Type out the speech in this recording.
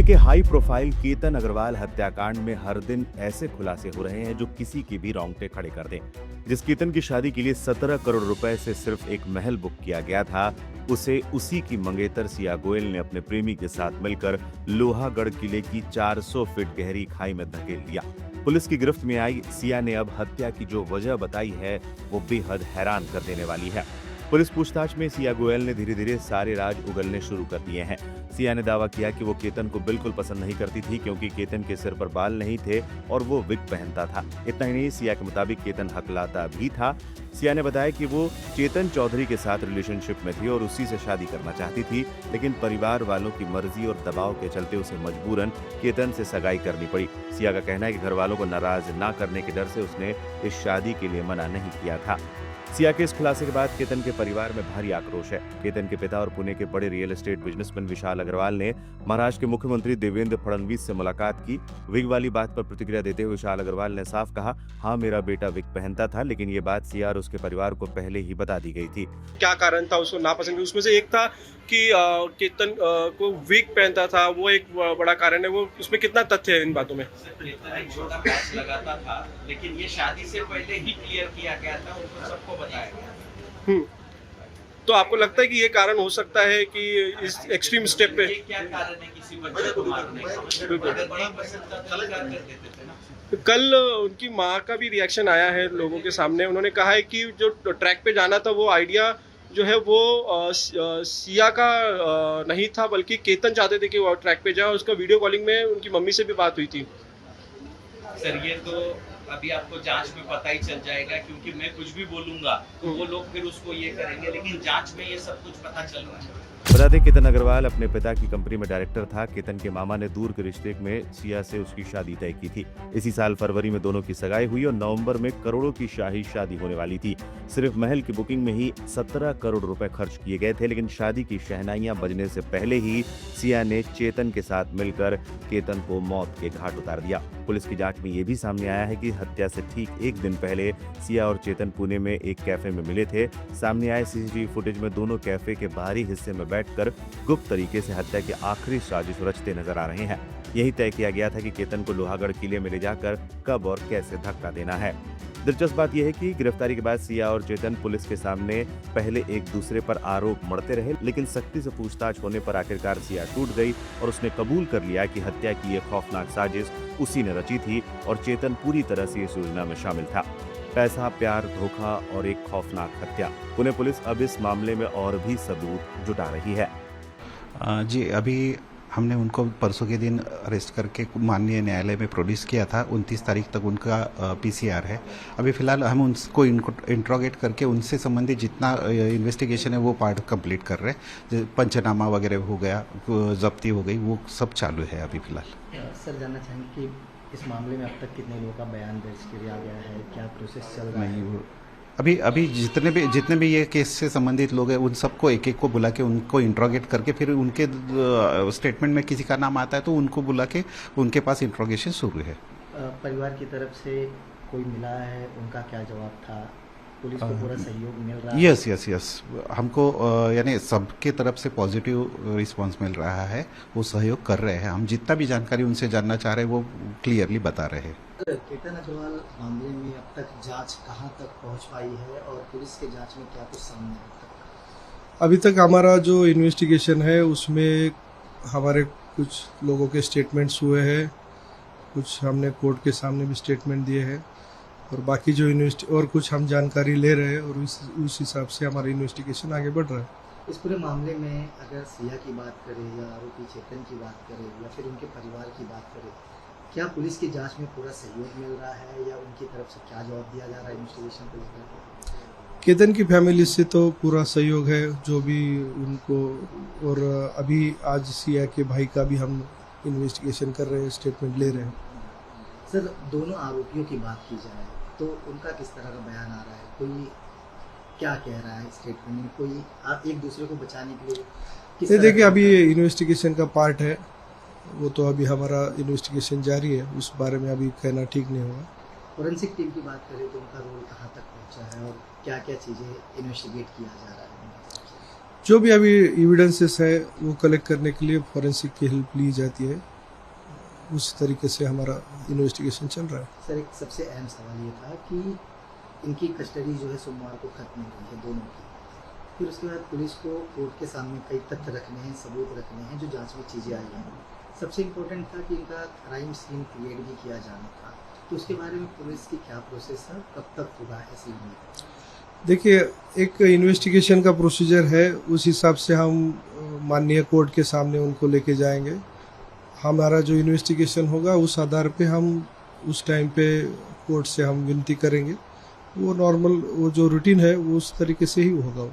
पुणे के high profile Ketan Agarwal हत्याकांड में हर दिन ऐसे खुलासे हो रहे हैं जो किसी की भी रोंगटे खड़े कर दें। जिस केतन की शादी के लिए 17 करोड़ रुपए से सिर्फ एक महल बुक किया गया था, उसे उसी की मंगेतर सिया गोयल ने अपने प्रेमी के साथ मिलकर लोहागढ़ किले की 400 फीट गहरी खाई में धकेल दिया। पुलिस की गिरफ्त में आई सिया ने अब हत्या की जो वजह बताई है वो बेहद हैरान कर देने वाली है। पुलिस पूछताछ में सिया गोयल ने धीरे धीरे सारे राज उगलने शुरू कर दिए हैं। सिया ने दावा किया कि वो केतन को बिल्कुल पसंद नहीं करती थी क्योंकि केतन के सिर पर बाल नहीं थे और वो विग पहनता था। इतना ही नहीं, सिया के मुताबिक केतन हकलाता भी था। सिया ने बताया कि वो चेतन चौधरी के साथ रिलेशनशिप में थी और उसी से शादी करना चाहती थी, लेकिन परिवार वालों की मर्जी और दबाव के चलते उसे मजबूरन केतन से सगाई करनी पड़ी। सिया का कहना है कि घर वालों को नाराज ना करने के डर से उसने इस शादी के लिए मना नहीं किया था। सिया के इस खुलासे के बाद केतन के परिवार में भारी आक्रोश है। केतन के पिता और पुणे के बड़े रियल एस्टेट बिजनेसमैन विशाल अग्रवाल ने महाराष्ट्र के मुख्यमंत्री देवेंद्र फडणवीस से मुलाकात की। विग वाली बात पर प्रतिक्रिया देते हुए विशाल अग्रवाल ने साफ कहा, हाँ मेरा बेटा विग पहनता था, लेकिन ये बात सिया और उसके परिवार को पहले ही बता दी गई थी। क्या कारण था उसको नापसंद? उसमें से एक था कि केतन को विग पहनता था, वो एक बड़ा कारण है। वो उसमें कितना तथ्य है इन बातों में? केतन एक छोटा पैच लगाता था, लेकिन ये शादी से पहले ही क्लियर किया गया था, उनको सबको बताया गया। तो आपको लगता है कि ये कारण हो सकता है कि इस एक्सट्रीम स्टेप पे? ये क्या कारण है किसी बच्चे को मारने का? अगर नहीं पसंद था तो क्या कर देते थे ना। कल उनकी माँ का भी रिएक्शन आया है लोगों के सामने। उन्होंने कहा है कि जो ट्रैक पे जाना था वो आइडिया जो है वो सिया का नहीं था, बल्कि केतन चाहते थे कि वो ट्रैक पे जाए। उसका वीडियो कॉलिंग में उनकी मम्मी से भी बात हुई थी। सर ये तो अभी आपको जांच में पता ही चल जाएगा, क्योंकि मैं कुछ भी बोलूंगा तो वो लोग फिर उसको ये करेंगे, लेकिन जांच में ये सब कुछ पता चल रहा है। बता दें, केतन अग्रवाल अपने पिता की कंपनी में डायरेक्टर था। केतन के मामा ने दूर के रिश्ते में सिया से उसकी शादी तय की थी। इसी साल फरवरी में दोनों की सगाई हुई और नवंबर में करोड़ों की शाही शादी होने वाली थी। सिर्फ महल की बुकिंग में ही 17 करोड़ रुपए खर्च किए गए थे, लेकिन शादी की शहनाइयां बजने से पहले ही सिया ने चेतन के साथ मिलकर केतन को मौत के घाट उतार दिया। पुलिस की जांच में ये भी सामने आया है कि हत्या से ठीक एक दिन पहले सिया और चेतन पुणे में एक कैफे में मिले थे। सामने आए सीसीटीवी फुटेज में दोनों कैफे के बाहरी हिस्से में बैठकर गुप्त तरीके से हत्या की आखिरी साजिश रचते नजर आ रहे हैं। यही तय किया गया था कि केतन को लोहागढ़ किले में ले जाकर कब और कैसे धक्का देना है। दिलचस्प बात यह है कि गिरफ्तारी के बाद सिया और चेतन पुलिस के सामने पहले एक दूसरे पर आरोप मढ़ते रहे, लेकिन सख्ती से पूछताछ होने पर आखिरकार सिया टूट गई और उसने कबूल कर लिया कि हत्या की यह खौफनाक साजिश उसी ने रची थी और चेतन पूरी तरह से इस योजना में शामिल था। पैसा, प्यार, धोखा और एक खौफनाक हत्या। पुणे पुलिस अब इस मामले में और भी सबूत जुटा रही है। जी, अभी हमने उनको परसों के दिन अरेस्ट करके माननीय न्यायालय में प्रोड्यूस किया था। 29 तारीख तक उनका पीसीआर है। अभी फिलहाल हम उनको इंट्रोगेट करके उनसे संबंधित जितना इन्वेस्टिगेशन है वो पार्ट कंप्लीट कर रहे हैं। पंचनामा वगैरह हो गया, जब्ती हो गई, वो सब चालू है अभी फिलहाल। सर जानना चाहेंगे कि इस मामले में अब तक कितने लोगों का बयान दर्ज किया गया है, क्या प्रोसेस चल रहा है? अभी जितने भी ये केस से संबंधित लोग हैं उन सबको एक एक को बुला के उनको इंट्रोगेट करके फिर उनके स्टेटमेंट में किसी का नाम आता है तो उनको बुला के उनके पास इंट्रोगेशन शुरू है। परिवार की तरफ से कोई मिला है, उनका क्या जवाब था? पुलिस को पूरा सहयोग मिल रहा है? यस, हमको यानी सबके तरफ से पॉजिटिव रिस्पांस मिल रहा है। वो सहयोग कर रहे हैं। हम जितना भी जानकारी उनसे जानना चाह रहे हैं वो क्लियरली बता रहे हैं। केतन अग्रवाल मामले में अब तक जांच कहां तक पहुंच पाई है और पुलिस के जांच में क्या कुछ सामने आया? अभी तक हमारा जो इन्वेस्टिगेशन है उसमें हमारे कुछ लोगों के स्टेटमेंट्स हुए हैं, कुछ हमने कोर्ट के सामने भी स्टेटमेंट दिए हैं और बाकी जो और कुछ हम जानकारी ले रहे हैं और उस हिसाब से हमारा इन्वेस्टिगेशन आगे बढ़ रहा है। इस पूरे मामले में अगर सिया की बात करें या आरोपी चेतन की बात करें या फिर उनके परिवार की बात करें, क्या पुलिस की जांच में पूरा सहयोग मिल रहा है या उनकी तरफ से क्या जवाब दिया जा रहा है इन्वेस्टिगेशन को लेकर? केतन की फैमिली से तो पूरा सहयोग है जो भी उनको, और अभी आज सिया के भाई का भी हम इन्वेस्टिगेशन कर रहे हैं, स्टेटमेंट ले रहे हैं। सर दोनों आरोपियों की बात की जाए तो उनका किस तरह का बयान आ रहा है? कोई क्या कह रहा है स्टेटमेंट में? कोई एक दूसरे को बचाने के लिए? देखिए, अभी ये इन्वेस्टिगेशन का पार्ट है, वो तो अभी हमारा इन्वेस्टिगेशन जारी है, उस बारे में अभी कहना ठीक नहीं होगा। फोरेंसिक टीम की बात करें तो उनका रोल कहाँ तक पहुँचा है और क्या क्या चीज़ें इन्वेस्टिगेट किया जा रहा है? जो भी अभी एविडेंसेस है वो कलेक्ट करने के लिए फोरेंसिक की हेल्प ली जाती है। उस तरीके से हमारा इन्वेस्टिगेशन चल रहा है। सर एक सबसे अहम सवाल ये था कि इनकी कस्टडी जो है सोमवार को खत्म हुई है दोनों की, फिर उसके बाद पुलिस को कोर्ट के सामने कई तथ्य रखने हैं, सबूत रखने हैं, जो जांच में चीज़ें आई हैं। सबसे इम्पोर्टेंट था कि इनका क्राइम सीन क्रिएट भी किया जाना था, तो उसके बारे में पुलिस की क्या प्रोसेस है, कब तक होगा ऐसी उम्मीद? देखिए, एक इन्वेस्टिगेशन का प्रोसीजर है, उस हिसाब से हम माननीय कोर्ट के सामने उनको लेके जाएंगे। हमारा जो इन्वेस्टिगेशन होगा उस आधार पे हम उस टाइम पे कोर्ट से हम विनती करेंगे। वो नॉर्मल वो जो रूटीन है वो उस तरीके से ही होगा।